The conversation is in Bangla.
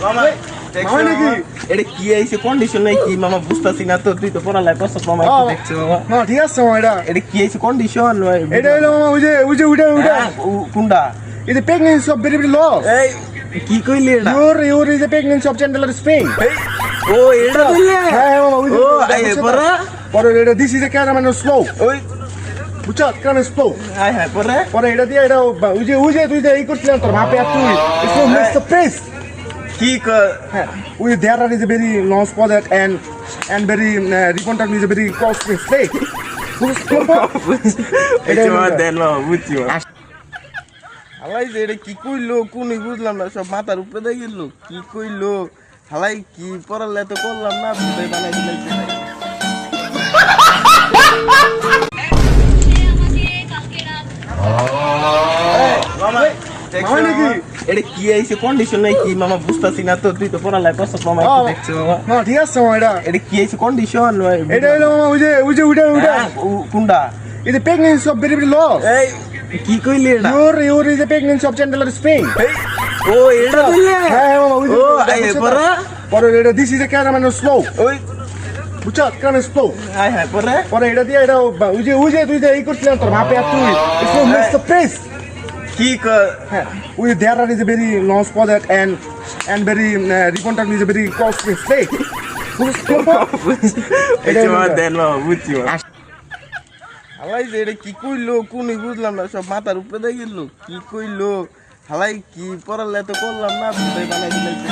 মামা নাকি এটা কি আইছে কন্ডিশন নাই কি মামা বুঝতাছি না তো তুই তো পড়ালাই করছস মামা একটু দেখছিস মামা না ঠিক আছে মামা এটা কি আইছে কন্ডিশন এটা হলো মামা ওই যে উঠা কোনটা Is the pregnancy of very low? এই কি কইলি এটা Your is the pregnancy of Chandler Spain. ও এটা কইলি হ্যাঁ মামা ও আই পরে পরে এটা this is the cameraman slow. ওই বুঝছ cameraman slow. আই হ্যাঁ পরে পরে এটা দিয়ে এটা ওই যে তুই যে এই করছিস তোর মাপে আর তুই it's so makes the face. কি হ্যাঁ ওই there is a very long product and very recontact is a very costly mistake. এটা মার দেন মামা বুঝছি হালাই যে এটা কি কইলো কোনই বুঝলাম না সব মাথার উপরে দিয়ে গেল কি কইলো হালাই কি পড়ালে তো করলাম না বুঝাই বানাই দিলাইছে মামা নাকি এটা কি আইছে কন্ডিশন নাই কি মামা বুঝতাছি না তো তুই তো পড়ালাই করছস মামা একটু দেখছিস মামা না ঠিক আছে মামা এটা কি আইছে কন্ডিশন এটা হলো মামা ওই যে উঠা কোনটা Is the pregnancy of very low? এই কি কইলি এটা Your is the pregnancy of Chandler Spain. ও এটা কইলি হ্যাঁ মামা ও আই পরে পরে এটা this is the cameraman slow. ওই বুঝছ cameraman slow. আই হ্যাঁ পরে এটা দিয়ে এটা ওই যে তুই যে এই করছিস তোর মাপে আর তুই it's so makes the face. কি হ্যাঁ ওই there is a very long product and very recontact is a very costly mistake. এটা মার দেন মামা বুঝছি হালাই যে এটা কি কইলো কোনই বুঝলাম না সব মাথার উপরে দিয়ে গেল কি কইলো হালাই কি পড়ালে তো করলাম না বুঝাই বানাই দিলাইছে